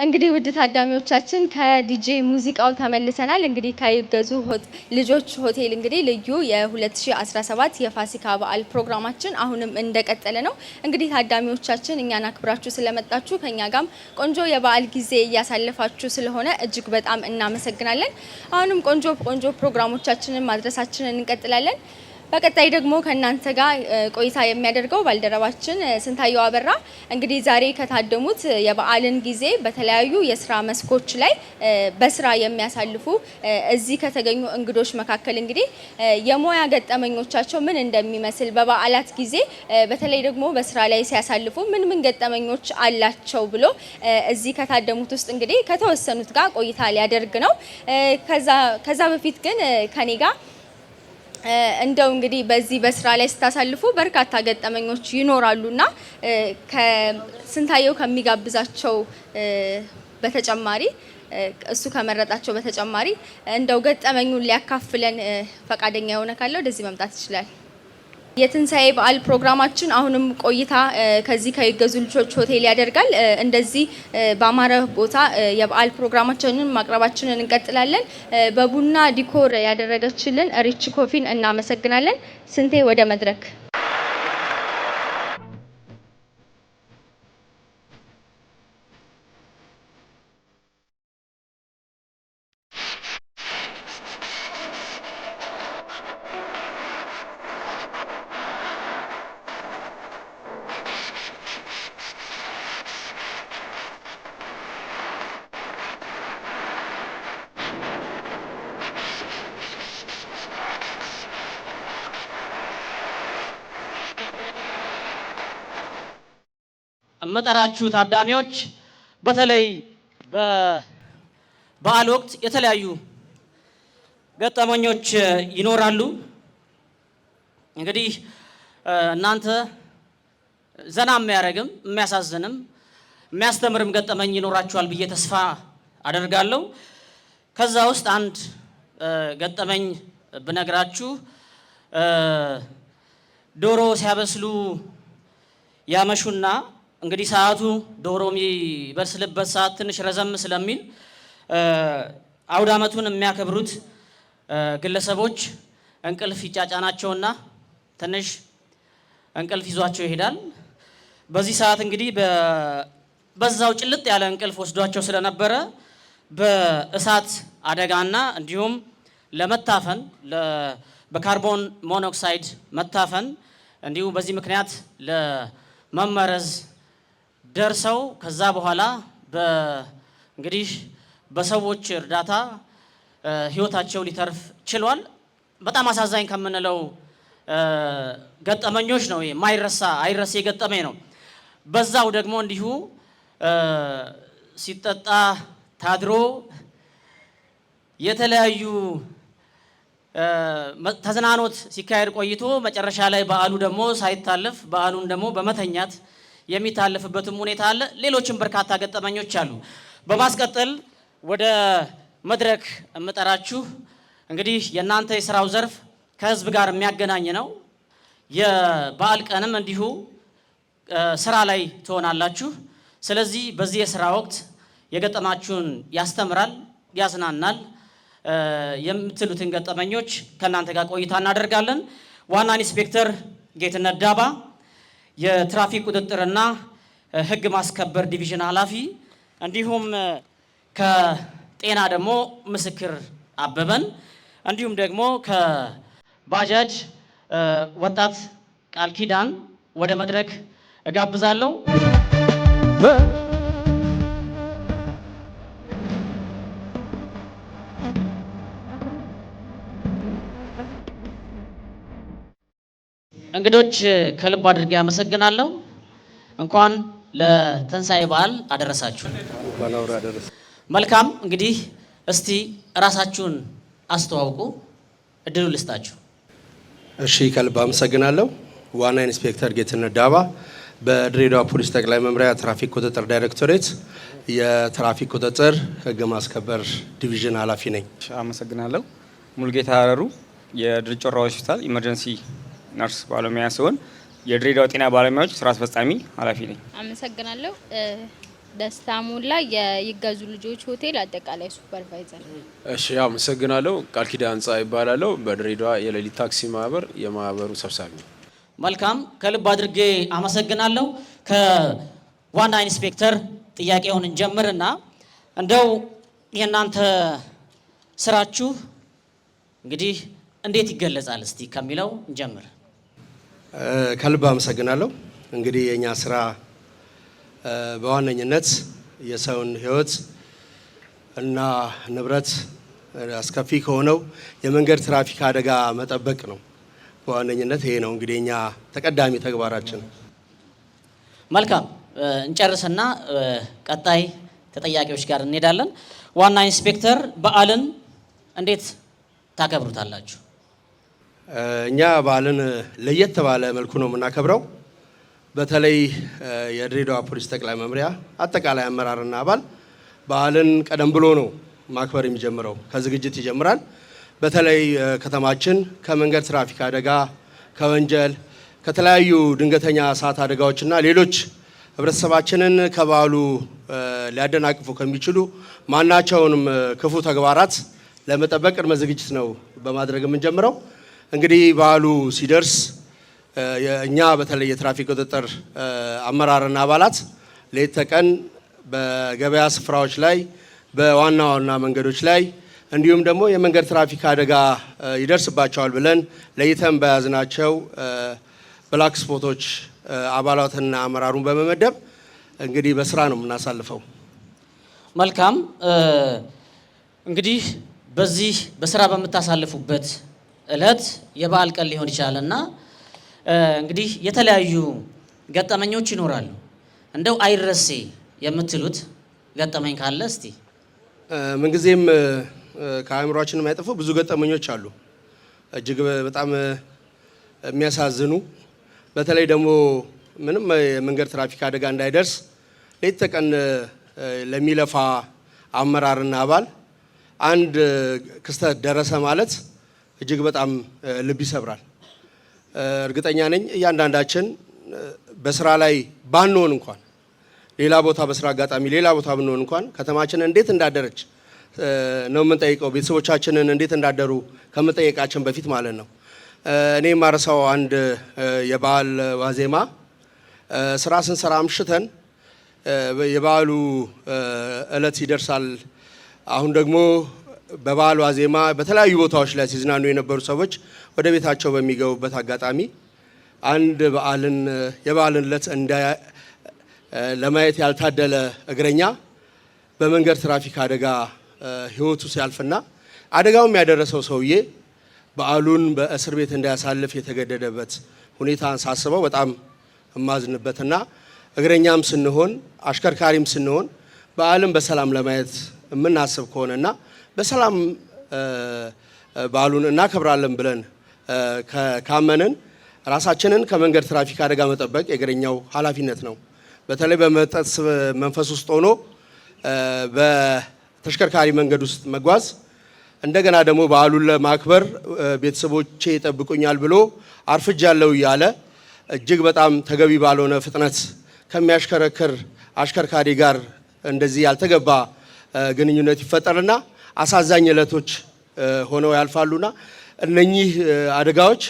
እንግዲህ ውድ ታዳሚዎቻችን ከዲጄ ሙዚቃው ተመልሰናል። እንግዲህ ከይገዙ ልጆች ሆቴል እንግዲህ ልዩ የ2017 የፋሲካ በዓል ፕሮግራማችን አሁንም እንደቀጠለ ነው። እንግዲህ ታዳሚዎቻችን እኛን አክብራችሁ ስለመጣችሁ ከኛ ጋርም ቆንጆ የበዓል ጊዜ እያሳለፋችሁ ስለሆነ እጅግ በጣም እናመሰግናለን። አሁንም ቆንጆ ፕሮግራሞቻችንን ማድረሳችንን እንቀጥላለን። በቀጣይ ደግሞ ከእናንተ ጋር ቆይታ የሚያደርገው ባልደረባችን ስንታየው አበራ እንግዲህ ዛሬ ከታደሙት የበዓልን ጊዜ በተለያዩ የስራ መስኮች ላይ በስራ የሚያሳልፉ እዚህ ከተገኙ እንግዶች መካከል እንግዲህ የሙያ ገጠመኞቻቸው ምን እንደሚመስል በበዓላት ጊዜ በተለይ ደግሞ በስራ ላይ ሲያሳልፉ ምን ገጠመኞች አላቸው ብሎ እዚህ ከታደሙት ውስጥ እንግዲህ ከተወሰኑት ጋር ቆይታ ሊያደርግ ነው። ከዛ በፊት ግን ከኔ ጋር እንደው እንግዲህ በዚህ በስራ ላይ ስታሳልፉ በርካታ ገጠመኞች ይኖራሉና ከስንታየው ከሚጋብዛቸው በተጨማሪ እሱ ከመረጣቸው በተጨማሪ እንደው ገጠመኙን ሊያካፍለን ፈቃደኛ የሆነ ካለ ወደዚህ መምጣት ይችላል። የትንሳኤ በዓል ፕሮግራማችን አሁንም ቆይታ ከዚህ ከይገዙ ልጆች ሆቴል ያደርጋል። እንደዚህ በአማረ ቦታ የበዓል ፕሮግራማችንን ማቅረባችንን እንቀጥላለን። በቡና ዲኮር ያደረገችልን ሪች ኮፊን እናመሰግናለን። ስንቴ ወደ መድረክ መጠራችሁ ታዳሚዎች በተለይ በበዓል ወቅት የተለያዩ ገጠመኞች ይኖራሉ። እንግዲህ እናንተ ዘና የሚያረግም የሚያሳዝንም የሚያስተምርም ገጠመኝ ይኖራችኋል ብዬ ተስፋ አደርጋለሁ። ከዛ ውስጥ አንድ ገጠመኝ ብነግራችሁ ዶሮ ሲያበስሉ ያመሹና እንግዲህ ሰዓቱ ዶሮ የሚበስልበት ሰዓት ትንሽ ረዘም ስለሚል አውደ ዓመቱን የሚያከብሩት ግለሰቦች እንቅልፍ ይጫጫናቸውና ትንሽ እንቅልፍ ይዟቸው ይሄዳል። በዚህ ሰዓት እንግዲህ በዛው ጭልጥ ያለ እንቅልፍ ወስዷቸው ስለነበረ በእሳት አደጋና እንዲሁም ለመታፈን በካርቦን ሞኖክሳይድ መታፈን እንዲሁ በዚህ ምክንያት ለመመረዝ ደርሰው ከዛ በኋላ እንግዲህ በሰዎች እርዳታ ህይወታቸው ሊተርፍ ችሏል። በጣም አሳዛኝ ከምንለው ገጠመኞች ነው። አይረሴ ገጠመኝ ነው። በዛው ደግሞ እንዲሁ ሲጠጣ ታድሮ የተለያዩ ተዝናኖት ሲካሄድ ቆይቶ መጨረሻ ላይ በዓሉ ደግሞ ሳይታለፍ በዓሉን ደግሞ በመተኛት የሚታለፍበትም ሁኔታ አለ። ሌሎችም በርካታ ገጠመኞች አሉ። በማስቀጠል ወደ መድረክ እምጠራችሁ እንግዲህ የእናንተ የስራው ዘርፍ ከህዝብ ጋር የሚያገናኝ ነው። የበዓል ቀንም እንዲሁ ስራ ላይ ትሆናላችሁ። ስለዚህ በዚህ የስራ ወቅት የገጠማችሁን ያስተምራል፣ ያዝናናል የምትሉትን ገጠመኞች ከእናንተ ጋር ቆይታ እናደርጋለን። ዋና ኢንስፔክተር ጌትነት ዳባ የትራፊክ ቁጥጥርና ህግ ማስከበር ዲቪዥን ኃላፊ እንዲሁም ከጤና ደግሞ ምስክር አበበን እንዲሁም ደግሞ ከባጃጅ ወጣት ቃል ኪዳን ወደ መድረክ እጋብዛለሁ። እንግዶች ከልብ አድርጌ አመሰግናለሁ። እንኳን ለትንሳኤ በዓል አደረሳችሁ። መልካም እንግዲህ እስቲ ራሳችሁን አስተዋውቁ፣ እድሉ ልስጣችሁ። እሺ፣ ከልብ አመሰግናለሁ። ዋና ኢንስፔክተር ጌትነት ዳባ በድሬዳዋ ፖሊስ ጠቅላይ መምሪያ ትራፊክ ቁጥጥር ዳይሬክቶሬት የትራፊክ ቁጥጥር ህግ ማስከበር ዲቪዥን ኃላፊ ነኝ። አመሰግናለሁ። ሙሉጌታ አረሩ የድሬጮራ ሆስፒታል ኢመርጀንሲ ነርስ ባለሙያ ሲሆን የድሬዳዋ ጤና ባለሙያዎች ስራ አስፈጻሚ ኃላፊ ነኝ። አመሰግናለሁ። ደስታ ሞላ የይገዙ ልጆች ሆቴል አጠቃላይ ሱፐርቫይዘር። እሺ አመሰግናለሁ። ቃል ኪዳን ህንጻ ይባላለሁ። በድሬዳዋ የሌሊት ታክሲ ማህበር የማህበሩ ሰብሳቢ ነው። መልካም ከልብ አድርጌ አመሰግናለሁ። ከዋና ኢንስፔክተር ጥያቄውን እንጀምርና እንደው የእናንተ ስራችሁ እንግዲህ እንዴት ይገለጻል እስቲ ከሚለው እንጀምር። ከልብ አመሰግናለሁ። እንግዲህ የኛ ስራ በዋነኝነት የሰውን ህይወት እና ንብረት አስከፊ ከሆነው የመንገድ ትራፊክ አደጋ መጠበቅ ነው። በዋነኝነት ይሄ ነው እንግዲህ የኛ ተቀዳሚ ተግባራችን። መልካም እንጨርስና ቀጣይ ተጠያቂዎች ጋር እንሄዳለን። ዋና ኢንስፔክተር በዓልን እንዴት ታከብሩታላችሁ? እኛ በዓልን ለየት ባለ መልኩ ነው የምናከብረው። በተለይ የድሬዳዋ ፖሊስ ጠቅላይ መምሪያ አጠቃላይ አመራርና አባል በዓልን ቀደም ብሎ ነው ማክበር የሚጀምረው። ከዝግጅት ይጀምራል። በተለይ ከተማችን ከመንገድ ትራፊክ አደጋ፣ ከወንጀል፣ ከተለያዩ ድንገተኛ እሳት አደጋዎችና ሌሎች ህብረተሰባችንን ከበዓሉ ሊያደናቅፉ ከሚችሉ ማናቸውንም ክፉ ተግባራት ለመጠበቅ ቅድመ ዝግጅት ነው በማድረግ የምንጀምረው። እንግዲህ በዓሉ ሲደርስ እኛ በተለይ የትራፊክ ቁጥጥር አመራርና አባላት ሌት ተቀን በገበያ ስፍራዎች ላይ፣ በዋና ዋና መንገዶች ላይ እንዲሁም ደግሞ የመንገድ ትራፊክ አደጋ ይደርስባቸዋል ብለን ለይተን በያዝናቸው ብላክ ስፖቶች አባላትና አመራሩን በመመደብ እንግዲህ በስራ ነው የምናሳልፈው። መልካም እንግዲህ በዚህ በስራ በምታሳልፉበት እለት የበዓል ቀን ሊሆን ይችላልና እንግዲህ የተለያዩ ገጠመኞች ይኖራሉ። እንደው አይረሴ የምትሉት ገጠመኝ ካለ እስቲ። ምንጊዜም ከአእምሯችን የማይጠፉ ብዙ ገጠመኞች አሉ፣ እጅግ በጣም የሚያሳዝኑ። በተለይ ደግሞ ምንም የመንገድ ትራፊክ አደጋ እንዳይደርስ ሌት ተቀን ለሚለፋ አመራርና አባል አንድ ክስተት ደረሰ ማለት እጅግ በጣም ልብ ይሰብራል። እርግጠኛ ነኝ እያንዳንዳችን በስራ ላይ ባንሆን እንኳን ሌላ ቦታ በስራ አጋጣሚ ሌላ ቦታ ብንሆን እንኳን ከተማችን እንዴት እንዳደረች ነው የምንጠይቀው። ቤተሰቦቻችንን እንዴት እንዳደሩ ከመጠየቃችን በፊት ማለት ነው። እኔ ማረሳው አንድ የበዓል ዋዜማ ስራ ስንሰራ አምሽተን የበዓሉ እለት ይደርሳል። አሁን ደግሞ በበዓል ዋዜማ በተለያዩ ቦታዎች ላይ ሲዝናኑ የነበሩ ሰዎች ወደ ቤታቸው በሚገቡበት አጋጣሚ አንድ የበዓልን እለት ለማየት ያልታደለ እግረኛ በመንገድ ትራፊክ አደጋ ህይወቱ ሲያልፍና አደጋውም ያደረሰው ሰውዬ በዓሉን በእስር ቤት እንዳያሳልፍ የተገደደበት ሁኔታ ሳስበው በጣም እማዝንበትና እግረኛም ስንሆን አሽከርካሪም ስንሆን በዓልን በሰላም ለማየት የምናስብ ከሆነና በሰላም በዓሉን እናከብራለን ብለን ካመንን ራሳችንን ከመንገድ ትራፊክ አደጋ መጠበቅ የእግረኛው ኃላፊነት ነው። በተለይ በመጠጥ መንፈስ ውስጥ ሆኖ በተሽከርካሪ መንገድ ውስጥ መጓዝ እንደገና ደግሞ በዓሉን ለማክበር ቤተሰቦቼ ይጠብቁኛል ብሎ አርፍጃለሁ እያለ እጅግ በጣም ተገቢ ባልሆነ ፍጥነት ከሚያሽከረክር አሽከርካሪ ጋር እንደዚህ ያልተገባ ግንኙነት ይፈጠርና አሳዛኝ ዕለቶች ሆነው ያልፋሉና እነኚህ አደጋዎች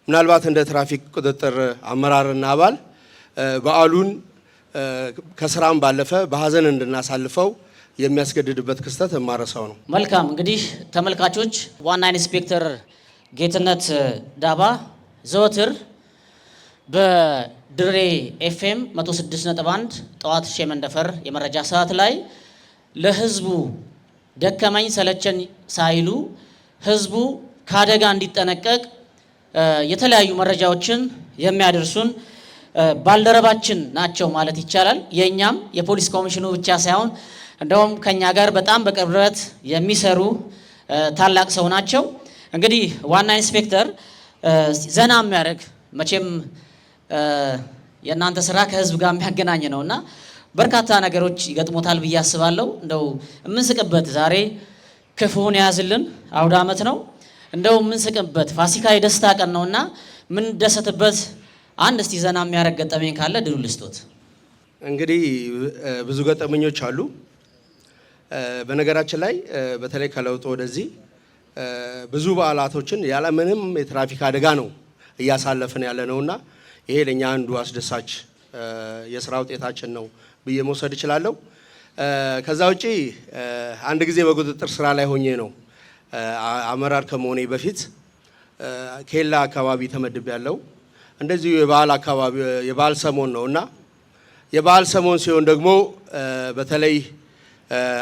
ምናልባት እንደ ትራፊክ ቁጥጥር አመራርና አባል በዓሉን ከስራም ባለፈ በሀዘን እንድናሳልፈው የሚያስገድድበት ክስተት የማረሳው ነው። መልካም እንግዲህ ተመልካቾች፣ ዋና ኢንስፔክተር ጌትነት ዳባ ዘወትር በድሬ ኤፍኤም 106.1 ጠዋት ሼመንደፈር የመረጃ ሰዓት ላይ ለህዝቡ ደከመኝ ሰለቸኝ ሳይሉ ህዝቡ ከአደጋ እንዲጠነቀቅ የተለያዩ መረጃዎችን የሚያደርሱን ባልደረባችን ናቸው ማለት ይቻላል። የኛም የፖሊስ ኮሚሽኑ ብቻ ሳይሆን እንደውም ከኛ ጋር በጣም በቅርበት የሚሰሩ ታላቅ ሰው ናቸው። እንግዲህ ዋና ኢንስፔክተር ዘና የሚያደርግ መቼም የእናንተ ስራ ከህዝብ ጋር የሚያገናኝ ነውና በርካታ ነገሮች ይገጥሞታል ብዬ አስባለሁ። እንደው የምንስቅበት ዛሬ ክፉን ያዝልን አውደ ዓመት ነው። እንደው የምንስቅበት ፋሲካ የደስታ ቀን ነውና ምን ደሰትበት አንድ እስቲ ዘና የሚያደርግ ገጠመኝ ካለ ድሉ ልስጦት። እንግዲህ ብዙ ገጠመኞች አሉ። በነገራችን ላይ በተለይ ከለውጡ ወደዚህ ብዙ በዓላቶችን ያለ ምንም የትራፊክ አደጋ ነው እያሳለፍን ያለ ነውና ይሄ ለኛ አንዱ አስደሳች የስራ ውጤታችን ነው ብዬ መውሰድ እችላለሁ። ከዛ ውጪ አንድ ጊዜ በቁጥጥር ስራ ላይ ሆኜ ነው አመራር ከመሆኔ በፊት ኬላ አካባቢ ተመድብ ያለው እንደዚሁ የበዓል ሰሞን ነውና የበዓል ሰሞን ሲሆን ደግሞ በተለይ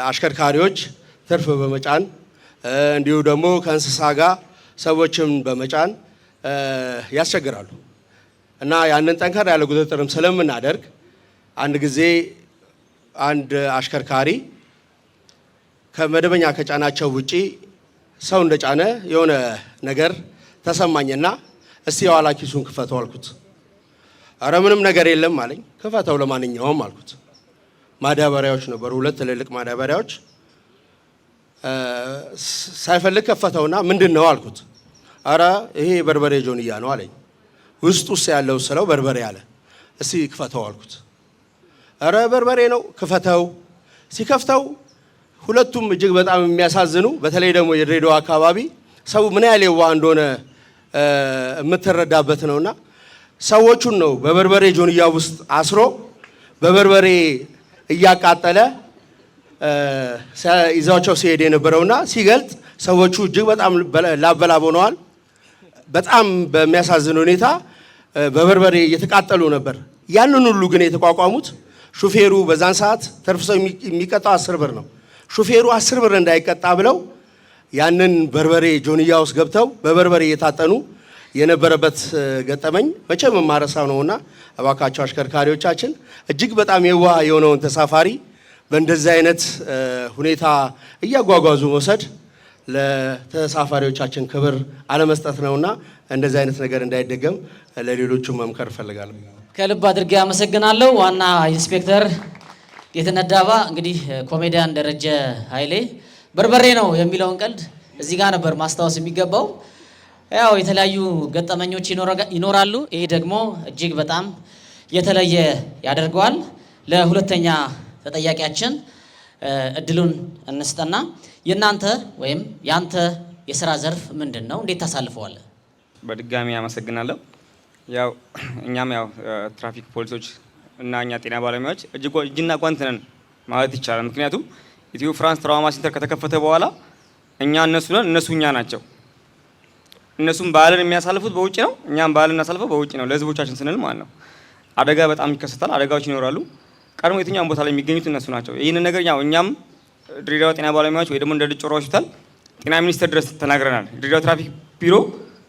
አሽከርካሪዎች ትርፍ በመጫን እንዲሁ ደግሞ ከእንስሳ ጋር ሰዎችን በመጫን ያስቸግራሉ እና ያንን ጠንከር ያለ ቁጥጥርም ስለምናደርግ አንድ ጊዜ አንድ አሽከርካሪ ከመደበኛ ከጫናቸው ውጪ ሰው እንደጫነ የሆነ ነገር ተሰማኝና እስቲ የኋላ ኪሱን ክፈተው አልኩት። አረ ምንም ነገር የለም አለኝ። ክፈተው ለማንኛውም አልኩት። ማዳበሪያዎች ነበሩ፣ 2 ትልልቅ ማዳበሪያዎች። ሳይፈልግ ከፈተውና ምንድን ነው አልኩት። አረ ይሄ በርበሬ ጆንያ ነው አለኝ። ውስጥ ያለው ስለው በርበሬ አለ። እስቲ ክፈተው አልኩት። አረ በርበሬ ነው፣ ክፈተው። ሲከፍተው ሁለቱም እጅግ በጣም የሚያሳዝኑ፣ በተለይ ደግሞ የድሬዳዋ አካባቢ ሰው ምን ያህል የዋህ እንደሆነ የምትረዳበት ነውና ሰዎቹን ነው በበርበሬ ጆንያ ውስጥ አስሮ በበርበሬ እያቃጠለ ይዛቸው ሲሄድ የነበረውና ሲገልጥ ሰዎቹ እጅግ በጣም ላበላብ ሆነዋል። በጣም በሚያሳዝን ሁኔታ በበርበሬ እየተቃጠሉ ነበር። ያንን ሁሉ ግን የተቋቋሙት ሹፌሩ በዛን ሰዓት ተርፍ ሰው የሚቀጣው 10 ብር ነው። ሹፌሩ 10 ብር እንዳይቀጣ ብለው ያንን በርበሬ ጆንያ ውስጥ ገብተው በበርበሬ እየታጠኑ የነበረበት ገጠመኝ መቼም የማረሳው ነውና እባካቸው አሽከርካሪዎቻችን እጅግ በጣም የዋህ የሆነውን ተሳፋሪ በእንደዚህ አይነት ሁኔታ እያጓጓዙ መውሰድ ለተሳፋሪዎቻችን ክብር አለመስጠት ነውና እንደዚህ አይነት ነገር እንዳይደገም ለሌሎቹ መምከር እፈልጋለሁ። ከልብ አድርጌ አመሰግናለሁ። ዋና ኢንስፔክተር ጌትነት ዳባ። እንግዲህ ኮሜዲያን ደረጀ ኃይሌ በርበሬ ነው የሚለውን ቀልድ እዚህ ጋር ነበር ማስታወስ የሚገባው። ያው የተለያዩ ገጠመኞች ይኖራሉ። ይሄ ደግሞ እጅግ በጣም የተለየ ያደርገዋል። ለሁለተኛ ተጠያቂያችን እድሉን እንስጠና የእናንተ ወይም ያንተ የስራ ዘርፍ ምንድን ነው? እንዴት ታሳልፈዋለህ? በድጋሚ አመሰግናለሁ። ያው እኛም ያው ትራፊክ ፖሊሶች እና እኛ ጤና ባለሙያዎች እጅና ጓንት ነን ማለት ይቻላል። ምክንያቱም ኢትዮ ፍራንስ ትራውማ ሴንተር ከተከፈተ በኋላ እኛ እነሱ ነን፣ እነሱ እኛ ናቸው። እነሱም በዓልን የሚያሳልፉት በውጭ ነው፣ እኛም በዓልን እናሳልፈው በውጭ ነው፣ ለህዝቦቻችን ስንል ማለት ነው። አደጋ በጣም ይከሰታል፣ አደጋዎች ይኖራሉ። ቀድሞ የትኛውም ቦታ ላይ የሚገኙት እነሱ ናቸው። ይህንን ነገር ያው እኛም ድሬዳዋ ጤና ባለሙያዎች ወይ ደግሞ እንደ ድጮራ ሆስፒታል ጤና ሚኒስቴር ድረስ ተናግረናል። ድሬዳዋ ትራፊክ ቢሮ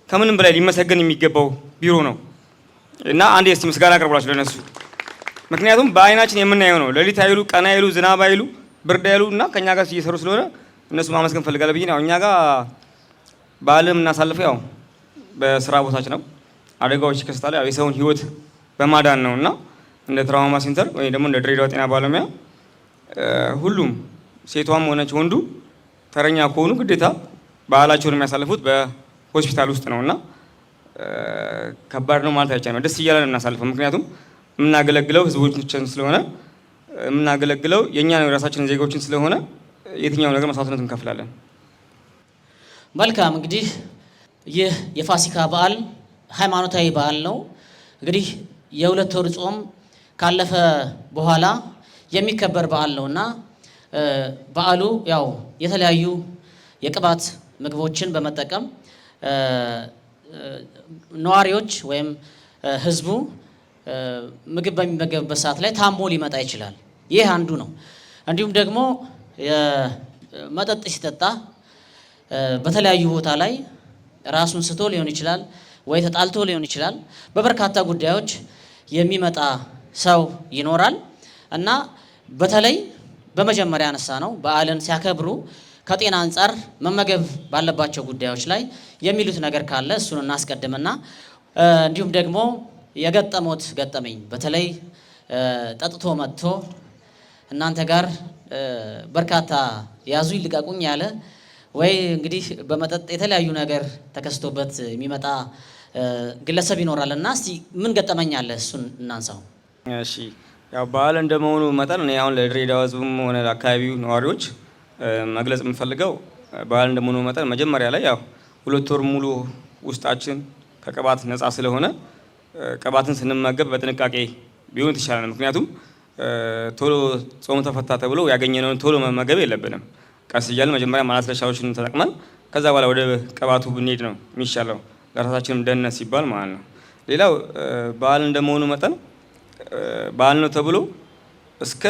ከምንም በላይ ሊመሰገን የሚገባው ቢሮ ነው እና አንድ እስቲ ምስጋና አቅርቡላችሁ ለነሱ። ምክንያቱም በአይናችን የምናየው ነው። ሌሊት አይሉ፣ ቀን አይሉ፣ ዝናብ አይሉ፣ ብርድ አይሉ እና ከኛ ጋር እየሰሩ ስለሆነ እነሱ ማመስገን ፈልጋለሁ ብዬ ነው። እኛ ጋር በዓልን የምናሳልፈው ያው በስራ ቦታችን ነው። አደጋዎች ይከሰታሉ፣ ያው የሰውን ህይወት በማዳን ነው እና እንደ ትራውማ ሴንተር ወይ ደግሞ እንደ ድሬዳዋ ጤና ባለሙያ ሁሉም ሴቷም ሆነች ወንዱ ተረኛ ከሆኑ ግዴታ በዓላቸውን የሚያሳልፉት በሆስፒታል ውስጥ ነው እና ከባድ ነው ማለት አይቻልም። ደስ እያለን እናሳልፈው። ምክንያቱም የምናገለግለው ህዝቦችን ስለሆነ የምናገለግለው የእኛ ነው የራሳችንን ዜጎችን ስለሆነ የትኛው ነገር መስዋዕትነት እንከፍላለን። መልካም። እንግዲህ ይህ የፋሲካ በዓል ሃይማኖታዊ በዓል ነው። እንግዲህ የ2 ወር ጾም ካለፈ በኋላ የሚከበር በዓል ነውና በዓሉ ያው የተለያዩ የቅባት ምግቦችን በመጠቀም ነዋሪዎች ወይም ህዝቡ ምግብ በሚመገብበት ሰዓት ላይ ታሞ ሊመጣ ይችላል። ይህ አንዱ ነው። እንዲሁም ደግሞ መጠጥ ሲጠጣ በተለያዩ ቦታ ላይ ራሱን ስቶ ሊሆን ይችላል ወይ ተጣልቶ ሊሆን ይችላል። በበርካታ ጉዳዮች የሚመጣ ሰው ይኖራል እና በተለይ በመጀመሪያ ያነሳ ነው በዓልን ሲያከብሩ ከጤና አንጻር መመገብ ባለባቸው ጉዳዮች ላይ የሚሉት ነገር ካለ እሱን እናስቀድምና እንዲሁም ደግሞ የገጠሞት ገጠመኝ በተለይ ጠጥቶ መጥቶ እናንተ ጋር በርካታ ያዙ ይልቀቁኝ ያለ ወይ እንግዲህ በመጠጥ የተለያዩ ነገር ተከስቶበት የሚመጣ ግለሰብ ይኖራል እና እስቲ ምን ገጠመኝ አለ? እሱን እናንሳው። እሺ፣ ያው በዓል እንደመሆኑ መጠን እኔ አሁን ለድሬዳዋ ህዝብም ሆነ ለአካባቢው ነዋሪዎች መግለጽ የምፈልገው በዓል እንደመሆኑ መጠን መጀመሪያ ላይ ያው 2 ወር ሙሉ ውስጣችን ከቅባት ነፃ ስለሆነ ቅባትን ስንመገብ በጥንቃቄ ቢሆን የተሻለ ነው። ምክንያቱም ቶሎ ጾም ተፈታ ተብሎ ያገኘነውን ቶሎ መመገብ የለብንም። ቀስ እያልን መጀመሪያ ማለስለሻዎችን ተጠቅመን ከዛ በኋላ ወደ ቅባቱ ብንሄድ ነው የሚሻለው፣ ለራሳችንም ደህንነት ሲባል ማለት ነው። ሌላው በዓል እንደመሆኑ መጠን በዓል ነው ተብሎ እስከ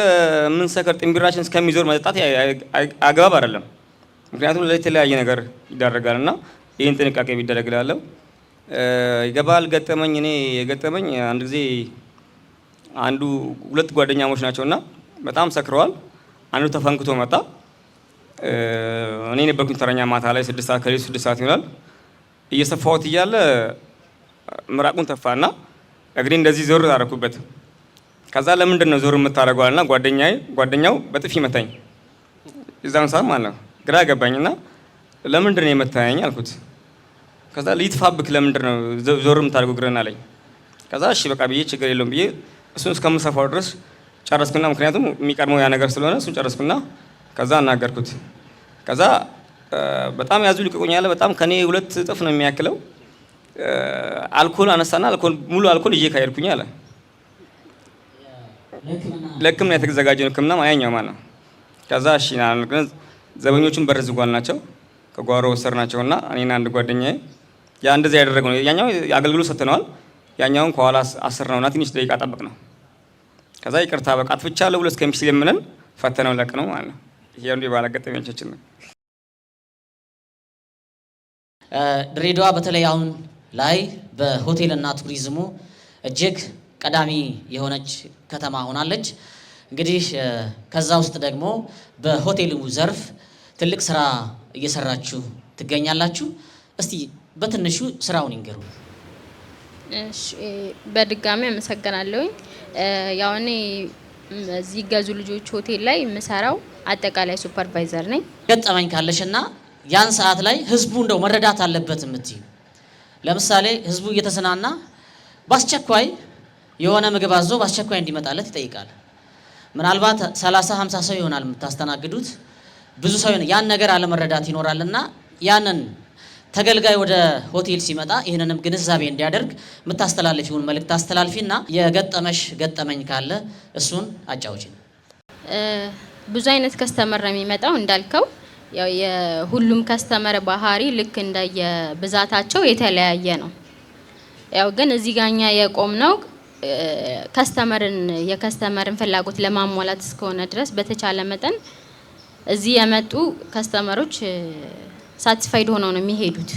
ምን ሰከር ጥንቢራችን እስከሚዞር መጠጣት አግባብ አይደለም። ምክንያቱም ለተለያየ ነገር ይዳረጋልና ይህን ጥንቃቄ ቢደረግ እላለሁ። የበዓል ገጠመኝ እኔ የገጠመኝ አንድ ጊዜ አንዱ 2 ጓደኛሞች ናቸውና በጣም ሰክረዋል። አንዱ ተፈንክቶ መጣ። እኔ ነበርኩኝ ተረኛ ማታ ላይ 6 ሰዓት ከሌሊቱ 6 ሰዓት ይሆናል። እየሰፋሁት እያለ ምራቁን ተፋና እግሬ እንደዚህ ዞር አደረኩበት። ከዛ ለምንድን ነው ዞር የምታደርገው አለና ጓደኛው በጥፊ መታኝ። የዛን ሰዓት ማለት ነው ግራ ገባኝና ለምንድን ነው የመታኝ አልኩት። ከዛ ሊጥፋብክ ለምንድን ነው ዞር የምታደርገው እግርህን አለኝ። ከዛ እሺ በቃ ብዬ ችግር የለውም ብዬ እሱን እስከምሰፋው ድረስ ጨረስኩና፣ ምክንያቱም የሚቀድመው ያ ነገር ስለሆነ እሱን ጨረስኩና ከዛ አናገርኩት። ከዛ በጣም ያዙ ልቀቁኛለ። በጣም ከኔ 2 እጥፍ ነው የሚያክለው። አልኮል አነሳና ሙሉ አልኮል ይዤ ካሄድኩኝ አለ። ለሕክምና የተዘጋጀ ሕክምና ማያኛው ማለት ነው። ከዛ እሺ ግን ዘበኞቹን በር ዝጓል ናቸው። ከጓሮ ወሰድናቸውና እኔና አንድ ጓደኛዬ ያ እንደዚህ ያደረገው ነው። ያኛው አገልግሎት ሰጥተነዋል። ያኛውን ከኋላ አስረነውና ትንሽ ደቂቃ ጠበቅ ነው። ከዛ ይቅርታ በቃ አጥፍቻለሁ ብሎ እስከሚችል የምንን ፈተነው ለቅ ነው ማለት ነው። ይሄ እንደ ባላገጠመኛችን ነው። ድሬዳዋ በተለይ አሁን ላይ በሆቴልና ቱሪዝሙ እጅግ ቀዳሚ የሆነች ከተማ ሆናለች። እንግዲህ ከዛ ውስጥ ደግሞ በሆቴሉ ዘርፍ ትልቅ ስራ እየሰራችሁ ትገኛላችሁ። እስቲ በትንሹ ስራውን ይንገሩ። እሺ በድጋሚ አመሰግናለሁኝ። ያው እኔ እዚህ ገዙ ልጆች ሆቴል ላይ የምሰራው አጠቃላይ ሱፐርቫይዘር ነኝ። ገጠመኝ ካለሽና ያን ሰዓት ላይ ህዝቡ እንደው መረዳት አለበት የምትዩ፣ ለምሳሌ ህዝቡ እየተሰናና በአስቸኳይ የሆነ ምግብ አዞ በአስቸኳይ እንዲመጣለት ይጠይቃል። ምናልባት 30-50 ሰው ይሆናል የምታስተናግዱት፣ ብዙ ሰው ያን ነገር አለመረዳት ይኖራልና ያንን ተገልጋይ ወደ ሆቴል ሲመጣ ይህንንም ግንዛቤ እንዲያደርግ የምታስተላልፊውን መልእክት አስተላልፊና የገጠመሽ ገጠመኝ ካለ እሱን አጫውችን። ብዙ አይነት ከስተመር ነው የሚመጣው እንዳልከው፣ ያው የሁሉም ከስተመር ባህሪ ልክ እንደየብዛታቸው የተለያየ ነው። ያው ግን እዚህ ጋኛ የቆምነው የከስተመርን ፍላጎት ለማሟላት እስከሆነ ድረስ በተቻለ መጠን እዚህ የመጡ ከስተመሮች ሳቲስፋይድ ሆነው ነው የሚሄዱት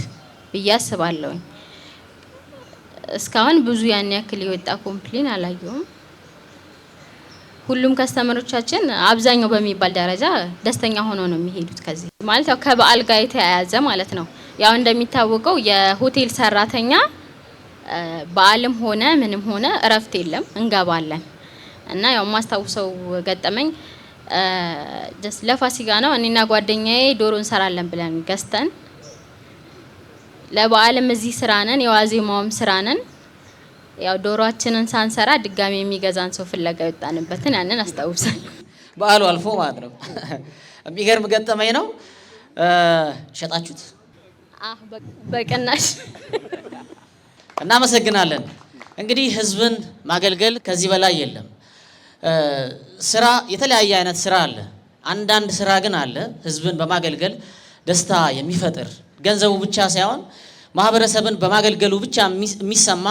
ብዬ አስባለሁ። እስካሁን ብዙ ያን ያክል የወጣ ኮምፕሌን አላየሁም። ሁሉም ከስተመሮቻችን አብዛኛው በሚባል ደረጃ ደስተኛ ሆነው ነው የሚሄዱት። ከዚህ ማለት ያው ከበዓል ጋር የተያያዘ ማለት ነው። ያው እንደሚታወቀው የሆቴል ሰራተኛ በዓልም ሆነ ምንም ሆነ እረፍት የለም፣ እንገባለን እና ያው ማስታውሰው ገጠመኝ ለፋሲካ ነው። እኔና ጓደኛዬ ዶሮ እንሰራለን ብለን ገዝተን ለበዓልም እዚህ ስራ ነን፣ የዋዜማውም ስራ ነን። ያው ዶሮአችንን ሳንሰራ ድጋሚ የሚገዛን ሰው ፍለጋ የወጣንበትን ያንን አስታውሳለሁ። በዓሉ አልፎ ማለት ነው። የሚገርም ገጠመኝ ነው። ሸጣችሁት? በቅናሽ። እናመሰግናለን። እንግዲህ ህዝብን ማገልገል ከዚህ በላይ የለም። ስራ የተለያየ አይነት ስራ አለ። አንዳንድ ስራ ግን አለ ህዝብን በማገልገል ደስታ የሚፈጥር ገንዘቡ ብቻ ሳይሆን ማህበረሰብን በማገልገሉ ብቻ የሚሰማ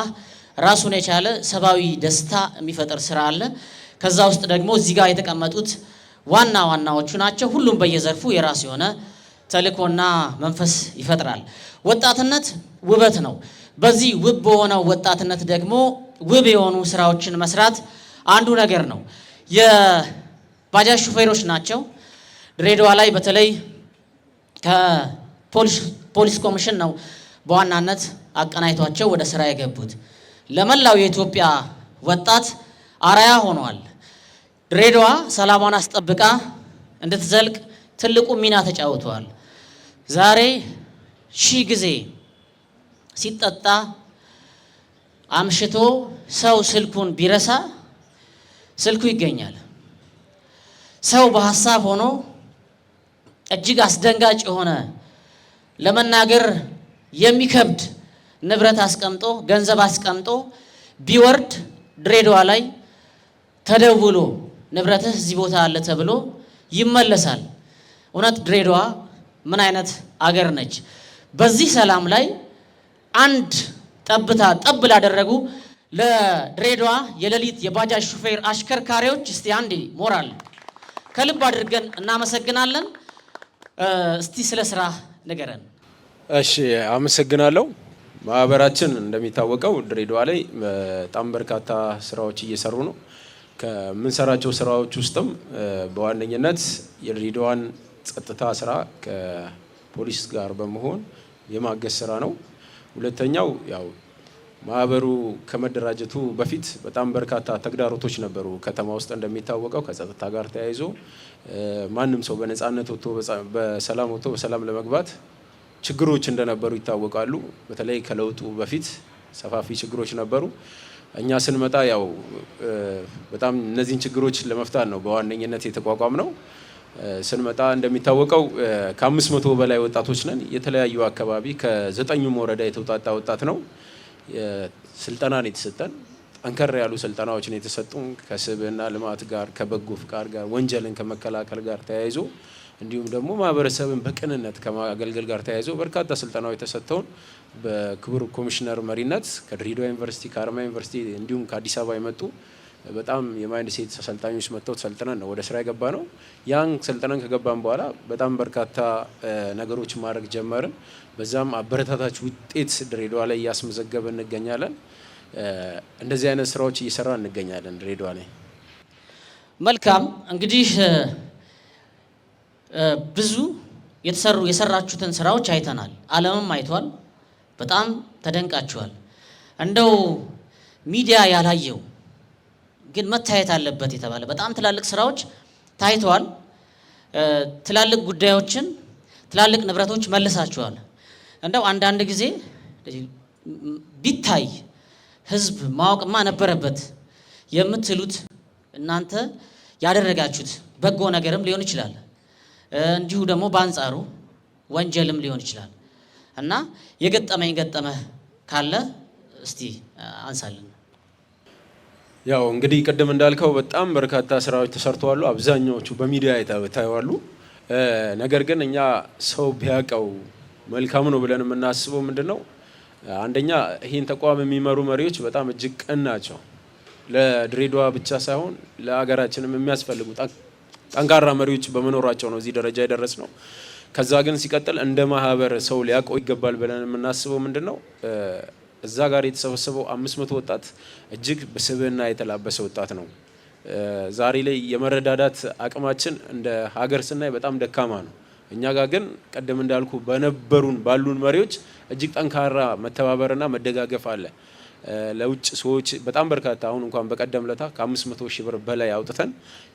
ራሱን የቻለ ሰብአዊ ደስታ የሚፈጥር ስራ አለ። ከዛ ውስጥ ደግሞ እዚህ ጋር የተቀመጡት ዋና ዋናዎቹ ናቸው። ሁሉም በየዘርፉ የራሱ የሆነ ተልእኮና መንፈስ ይፈጥራል። ወጣትነት ውበት ነው። በዚህ ውብ በሆነው ወጣትነት ደግሞ ውብ የሆኑ ስራዎችን መስራት አንዱ ነገር ነው። የባጃጅ ሹፌሮች ናቸው። ድሬዳዋ ላይ በተለይ ከፖሊስ ኮሚሽን ነው በዋናነት አቀናይቷቸው ወደ ስራ የገቡት። ለመላው የኢትዮጵያ ወጣት አርአያ ሆኗል። ድሬዳዋ ሰላሟን አስጠብቃ እንድትዘልቅ ትልቁ ሚና ተጫውተዋል። ዛሬ 1000 ጊዜ ሲጠጣ አምሽቶ ሰው ስልኩን ቢረሳ ስልኩ ይገኛል። ሰው በሀሳብ ሆኖ እጅግ አስደንጋጭ የሆነ ለመናገር የሚከብድ ንብረት አስቀምጦ ገንዘብ አስቀምጦ ቢወርድ ድሬዳዋ ላይ ተደውሎ ንብረትህ እዚህ ቦታ አለ ተብሎ ይመለሳል። እውነት ድሬዳዋ ምን አይነት አገር ነች? በዚህ ሰላም ላይ አንድ ጠብታ ጠብ ላደረጉ ለድሬዳዋ የሌሊት የባጃጅ ሹፌር አሽከርካሪዎች እስቲ አንዴ ሞራል ከልብ አድርገን እናመሰግናለን። እስቲ ስለ ስራ ንገረን። እሺ አመሰግናለሁ። ማህበራችን እንደሚታወቀው ድሬዳዋ ላይ በጣም በርካታ ስራዎች እየሰሩ ነው። ከምንሰራቸው ስራዎች ውስጥም በዋነኝነት የድሬዳዋን ጸጥታ ስራ ከፖሊስ ጋር በመሆን የማገዝ ስራ ነው። ሁለተኛው ያው ማህበሩ ከመደራጀቱ በፊት በጣም በርካታ ተግዳሮቶች ነበሩ። ከተማ ውስጥ እንደሚታወቀው ከጸጥታ ጋር ተያይዞ ማንም ሰው በነፃነት ወጥቶ በሰላም ለመግባት ችግሮች እንደነበሩ ይታወቃሉ። በተለይ ከለውጡ በፊት ሰፋፊ ችግሮች ነበሩ። እኛ ስንመጣ ያው በጣም እነዚህን ችግሮች ለመፍታት ነው በዋነኝነት የተቋቋም ነው። ስንመጣ እንደሚታወቀው ከ500 በላይ ወጣቶች ነን። የተለያዩ አካባቢ ከ9ኙም ወረዳ የተውጣጣ ወጣት ነው። ስልጠናን የተሰጠን ጠንከር ያሉ ስልጠናዎችን የተሰጡን ከስብዕና ልማት ጋር ከበጎ ፍቃድ ጋር ወንጀልን ከመከላከል ጋር ተያይዞ እንዲሁም ደግሞ ማህበረሰብን በቅንነት ከማገልገል ጋር ተያይዞ በርካታ ስልጠናዎች የተሰጠውን በክቡር ኮሚሽነር መሪነት ከድሬዳዋ ዩኒቨርሲቲ ከሀረማያ ዩኒቨርሲቲ እንዲሁም ከአዲስ አበባ የመጡ በጣም የማይንድ ሴት አሰልጣኞች መጥተው ሰልጥነን ነው ወደ ስራ የገባ ነው። ያን ሰልጥነን ከገባን በኋላ በጣም በርካታ ነገሮች ማድረግ ጀመርን። በዛም አበረታታች ውጤት ድሬዳዋ ላይ እያስመዘገበ እንገኛለን። እንደዚህ አይነት ስራዎች እየሰራ እንገኛለን ድሬዳዋ ላይ። መልካም እንግዲህ ብዙ የሰራችሁትን ስራዎች አይተናል፣ ዓለምም አይቷል። በጣም ተደንቃችኋል። እንደው ሚዲያ ያላየው ግን መታየት አለበት የተባለ በጣም ትላልቅ ስራዎች ታይተዋል። ትላልቅ ጉዳዮችን ትላልቅ ንብረቶች መልሳችኋል። እንደው አንዳንድ ጊዜ ቢታይ ህዝብ ማወቅማ ነበረበት የምትሉት እናንተ ያደረጋችሁት በጎ ነገርም ሊሆን ይችላል፣ እንዲሁ ደግሞ በአንጻሩ ወንጀልም ሊሆን ይችላል እና ገጠመህ ካለ እስቲ አንሳልን። ያው እንግዲህ ቅድም እንዳልከው በጣም በርካታ ስራዎች ተሰርተዋል። አብዛኛዎቹ በሚዲያ ታይዋሉ። ነገር ግን እኛ ሰው ቢያውቀው መልካም ነው ብለን የምናስበው ምንድነው? አንደኛ ይህን ተቋም የሚመሩ መሪዎች በጣም እጅግ ቅን ናቸው። ለድሬዳዋ ብቻ ሳይሆን ለሀገራችንም የሚያስፈልጉ ጠንካራ መሪዎች በመኖራቸው ነው እዚህ ደረጃ የደረስ ነው። ከዛ ግን ሲቀጥል እንደ ማህበር ሰው ሊያውቀው ይገባል ብለን የምናስበው ምንድነው? እዛ ጋር የተሰበሰበው 500 ወጣት እጅግ በስብዕና የተላበሰ ወጣት ነው። ዛሬ ላይ የመረዳዳት አቅማችን እንደ ሀገር ስናይ በጣም ደካማ ነው። እኛ ጋር ግን ቀደም እንዳልኩ ባሉን መሪዎች እጅግ ጠንካራ መተባበርና መደጋገፍ አለ። ለውጭ ሰዎች በጣም በርካታ አሁን እንኳን በቀደም ለታ ከ500 ሺህ ብር በላይ አውጥተን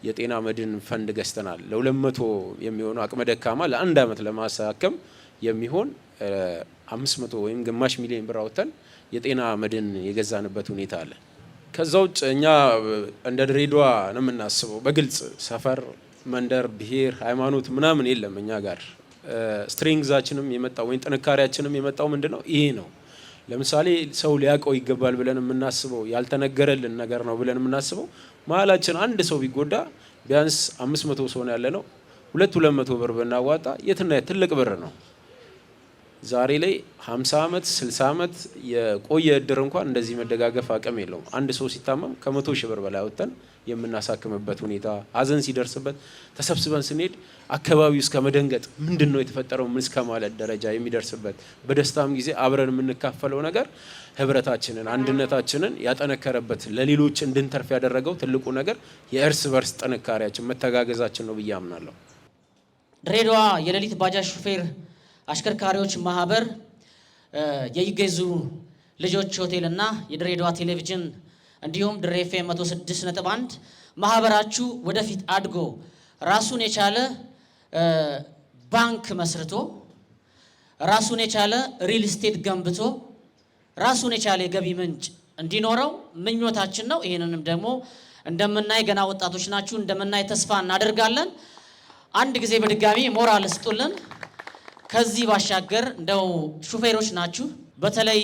የጤና መድን ፈንድ ገዝተናል። ለ200 የሚሆኑ አቅመ ደካማ ለ1 ዓመት ለማሳከም የሚሆን 500 ወይም ግማሽ ሚሊዮን ብር አውጥተን የጤና መድን የገዛንበት ሁኔታ አለ። ከዛ ውጭ እኛ እንደ ድሬዳዋ ነው የምናስበው። በግልጽ ሰፈር፣ መንደር፣ ብሔር፣ ሃይማኖት ምናምን የለም እኛ ጋር። ስትሬንግዛችንም የመጣው ወይም ጥንካሬያችንም የመጣው ምንድነው? ይሄ ነው። ለምሳሌ ሰው ሊያውቀው ይገባል ብለን የምናስበው ያልተነገረልን ነገር ነው ብለን የምናስበው መሀላችን አንድ ሰው ቢጎዳ ቢያንስ 500 ሰው ነው ያለ ነው 200 ብር ብናዋጣ የትና ትልቅ ብር ነው። ዛሬ ላይ 50 ዓመት 60 ዓመት የቆየ እድር እንኳን እንደዚህ መደጋገፍ አቅም የለውም። አንድ ሰው ሲታመም ከ100 ሺህ ብር በላይ አውጥተን የምናሳክምበት ሁኔታ፣ ሀዘን ሲደርስበት ተሰብስበን ስንሄድ አካባቢው እስከ መደንገጥ ምንድነው የተፈጠረው ምን እስከ ማለት ደረጃ የሚደርስበት፣ በደስታም ጊዜ አብረን የምንካፈለው ነገር ህብረታችንን አንድነታችንን ያጠነከረበት ለሌሎች እንድንተርፍ ያደረገው ትልቁ ነገር የእርስ በርስ ጥንካሬያችን መተጋገዛችን ነው ብዬ አምናለሁ። ድሬዳዋ የሌሊት ባጃጅ ሹፌር አሽከርካሪዎች ማህበር የይገዙ ልጆች ሆቴል እና የድሬዳዋ ቴሌቪዥን እንዲሁም ድሬ ኤፍኤም 106.1 ማህበራችሁ ወደፊት አድጎ ራሱን የቻለ ባንክ መስርቶ ራሱን የቻለ ሪል ስቴት ገንብቶ ራሱን የቻለ የገቢ ምንጭ እንዲኖረው ምኞታችን ነው። ይህንንም ደግሞ እንደምናይ ገና ወጣቶች ናችሁ እንደምናይ ተስፋ እናደርጋለን። አንድ ጊዜ በድጋሚ ሞራል ስጡልን። ከዚህ ባሻገር እንደው ሹፌሮች ናችሁ። በተለይ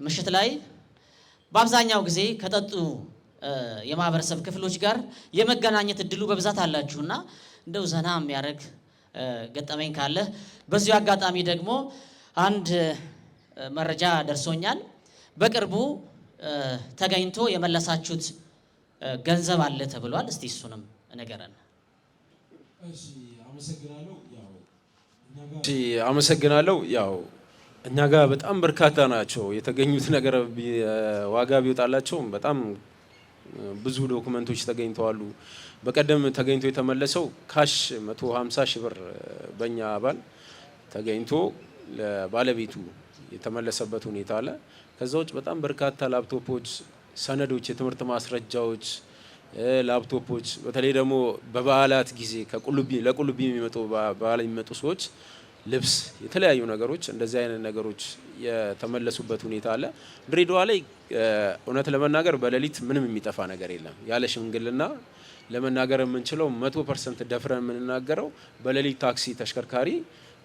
ምሽት ላይ በአብዛኛው ጊዜ ከጠጡ የማህበረሰብ ክፍሎች ጋር የመገናኘት እድሉ በብዛት አላችሁና እንደው ዘና የሚያደርግ ገጠመኝ ካለ በዚሁ አጋጣሚ ደግሞ አንድ መረጃ ደርሶኛል። በቅርቡ ተገኝቶ የመለሳችሁት ገንዘብ አለ ተብሏል። እስቲ እሱንም ነገረን። አመሰግናለሁ። ያው እኛ ጋር በጣም በርካታ ናቸው የተገኙት ነገር ዋጋ ቢወጣላቸውም በጣም ብዙ ዶክመንቶች ተገኝተዋል። በቀደም ተገኝቶ የተመለሰው ካሽ 150 ሺህ ብር በእኛ አባል ተገኝቶ ለባለቤቱ የተመለሰበት ሁኔታ አለ። ከዛ ውጭ በጣም በርካታ ላፕቶፖች፣ ሰነዶች፣ የትምህርት ማስረጃዎች፣ ላፕቶፖች በተለይ ደግሞ በበዓላት ጊዜ ለቁልቢ የሚመጡ በዓል የሚመጡ ሰዎች ልብስ፣ የተለያዩ ነገሮች እንደዚህ አይነት ነገሮች የተመለሱበት ሁኔታ አለ። ድሬዳዋ ላይ እውነት ለመናገር በሌሊት ምንም የሚጠፋ ነገር የለም። ያለ ሽምግልና ለመናገር የምንችለው 100% ደፍረን የምንናገረው በሌሊት ታክሲ ተሽከርካሪ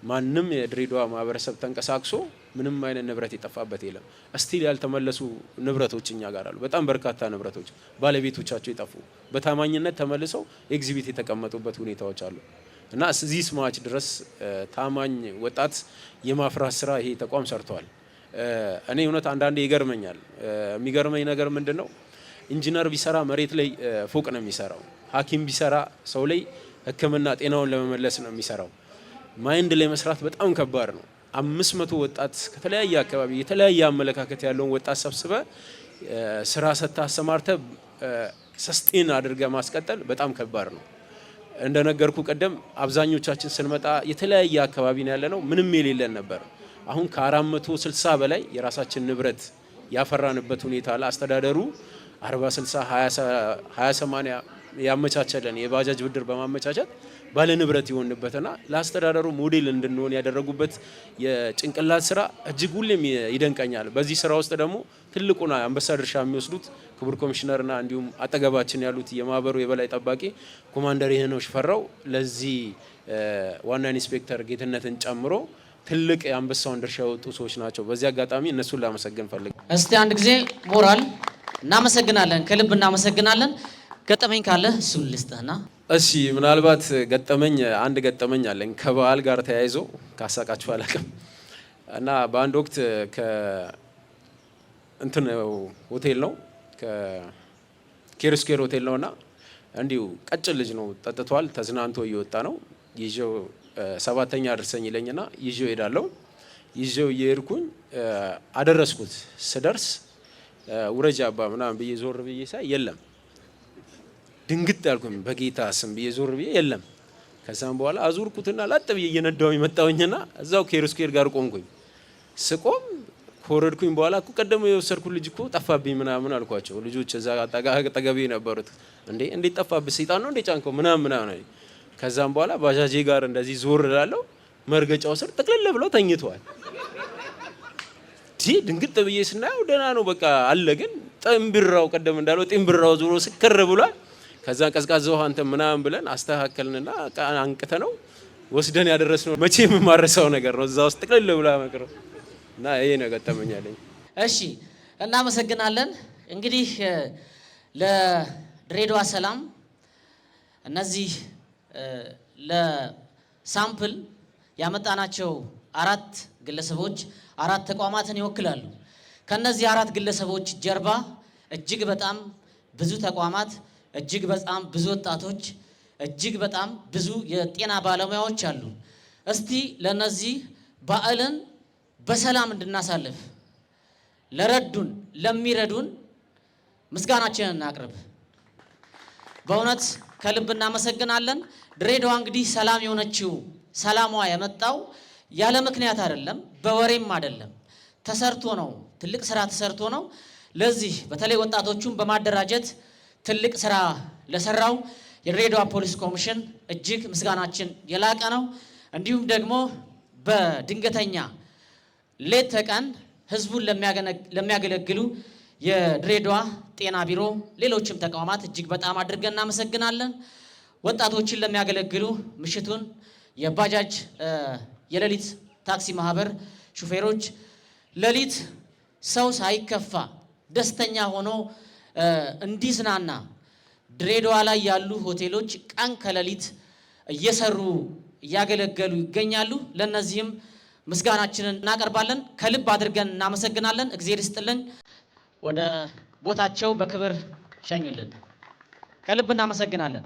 ማንም የድሬዳዋ ማህበረሰብ ተንቀሳቅሶ ምንም አይነት ንብረት የጠፋበት የለም። እስቲል ያልተመለሱ ንብረቶች እኛ ጋር አሉ። በጣም በርካታ ንብረቶች ባለቤቶቻቸው የጠፉ በታማኝነት ተመልሰው ኤግዚቢት የተቀመጡበት ሁኔታዎች አሉ እና እዚህ ስማች ድረስ ታማኝ ወጣት የማፍራት ስራ ይሄ ተቋም ሰርቷል። እኔ እውነት አንዳንዴ ይገርመኛል። የሚገርመኝ ነገር ምንድነው? ኢንጂነር ቢሰራ መሬት ላይ ፎቅ ነው የሚሰራው። ሐኪም ቢሰራ ሰው ላይ ሕክምና ጤናውን ለመመለስ ነው የሚሰራው። ማይንድ ላይ መስራት በጣም ከባድ ነው። 500 ወጣት ከተለያየ አካባቢ የተለያየ አመለካከት ያለውን ወጣት ሰብስበ ስራ ሰጥታ አሰማርተ ሰስቴን አድርገ ማስቀጠል በጣም ከባድ ነው። እንደነገርኩ ቀደም አብዛኞቻችን ስንመጣ የተለያየ አካባቢ ነው ያለነው፣ ምንም የሌለን ነበር። አሁን ከ460 በላይ የራሳችን ንብረት ያፈራንበት ሁኔታ አለ። አስተዳደሩ 40/60 20/80 ያመቻቸለን የባጃጅ ብድር በማመቻቸት ባለ ንብረት ይሆንበትና ለአስተዳደሩ ሞዴል እንድንሆን ያደረጉበት የጭንቅላት ስራ እጅግ ሁሌም ይደንቀኛል። በዚህ ስራ ውስጥ ደግሞ ትልቁና አንበሳ ድርሻ የሚወስዱት ክቡር ኮሚሽነርና እንዲሁም አጠገባችን ያሉት የማህበሩ የበላይ ጠባቂ ኮማንደር ይሄነው ሽፈራው ለዚህ ዋና ኢንስፔክተር ጌትነትን ጨምሮ ትልቅ የአንበሳውን ድርሻ የወጡ ሰዎች ናቸው። በዚህ አጋጣሚ እነሱን ላመሰግን ፈልግ። እስቲ አንድ ጊዜ ሞራል። እናመሰግናለን፣ ከልብ እናመሰግናለን። ገጠመኝ ካለ እሱን ልስጥህና። እሺ፣ ምናልባት አንድ ገጠመኝ አለኝ ከበዓል ጋር ተያይዞ ካሳቃችሁ አላውቅም እና በአንድ ወቅት እንትን ሆቴል ነው ከኬርስኬር ሆቴል ነውና እንዲሁ ቀጭን ልጅ ነው፣ ጠጥቷል፣ ተዝናንቶ እየወጣ ነው። ይዤው 7ኛ አድርሰኝ ይለኝና ይዤው ሄዳለሁ። ይዤው እየሄድኩኝ አደረስኩት። ስደርስ ውረጃ አባ ምናምን ብዬ ዞር ብዬ ሳይ የለም። ድንግጥ ያልኩኝ በጌታ ስም ብዬ ዞር ብዬ የለም። ከዛም በኋላ አዙርኩትና ላጥ ብዬ እየነዳሁኝ መጣሁኝና እዛው ኬርስኬር ጋር ቆምኩኝ። ስቆም ኮረድኩኝ። በኋላ እኮ ቀደም የወሰድኩት ልጅ እኮ ጠፋብኝ ምናምን አልኳቸው። ልጆች እዛ አጠገቤ ነበሩት። እንዴት ጠፋብህ? ሰይጣን ነው እንዴ ጫንከው? ምናምን ከዛም በኋላ ባጃጄ ጋር እንደዚህ ዞር እላለሁ። መርገጫው ስር ጥቅልል ብለው ተኝተዋል። ድንግጥ ብዬ ስናየው ደህና ነው በቃ አለ። ግን ጥምብራው ቀደም እንዳለው ጥምብራው ዞሮ ስክር ብሏል። ከዛ ቀዝቃዛ ውሃ እንትን ምናምን ብለን አስተካከልንና አንቅተ ነው ወስደን ያደረስነው መቼም የማረሳው ነገር ነው። እዛ ውስጥ ጥቅልል ብላ መቅረው እና ይሄ ነው ገጠመኛለኝ። እሺ፣ እናመሰግናለን። እንግዲህ ለድሬዳዋ ሰላም እነዚህ ለሳምፕል ያመጣናቸው 4 ግለሰቦች 4 ተቋማትን ይወክላሉ። ከነዚህ 4 ግለሰቦች ጀርባ እጅግ በጣም ብዙ ተቋማት፣ እጅግ በጣም ብዙ ወጣቶች፣ እጅግ በጣም ብዙ የጤና ባለሙያዎች አሉ። እስቲ ለነዚህ በዓልን በሰላም እንድናሳልፍ ለረዱን ለሚረዱን ምስጋናችንን እናቅርብ። በእውነት ከልብ እናመሰግናለን። ድሬዳዋ እንግዲህ ሰላም የሆነችው ሰላሟ የመጣው ያለ ምክንያት አይደለም፣ በወሬም አይደለም፣ ተሰርቶ ነው። ትልቅ ስራ ተሰርቶ ነው። ለዚህ በተለይ ወጣቶቹን በማደራጀት ትልቅ ስራ ለሰራው የድሬዳዋ ፖሊስ ኮሚሽን እጅግ ምስጋናችን የላቀ ነው። እንዲሁም ደግሞ በድንገተኛ ሌት ተቀን ህዝቡን ለሚያገለግሉ የድሬዳዋ ጤና ቢሮ፣ ሌሎችም ተቋማት እጅግ በጣም አድርገን እናመሰግናለን። ወጣቶችን ለሚያገለግሉ ምሽቱን የባጃጅ የሌሊት ታክሲ ማህበር ሹፌሮች ሌሊት ሰው ሳይከፋ ደስተኛ ሆኖ እንዲዝናና ድሬዳዋ ላይ ያሉ ሆቴሎች ቀን ከሌሊት እየሰሩ እያገለገሉ ይገኛሉ። ለነዚህም ምስጋናችንን እናቀርባለን። ከልብ አድርገን እናመሰግናለን። እግዚአብሔር ይስጥልን። ወደ ቦታቸው በክብር ሸኙልን። ከልብ እናመሰግናለን።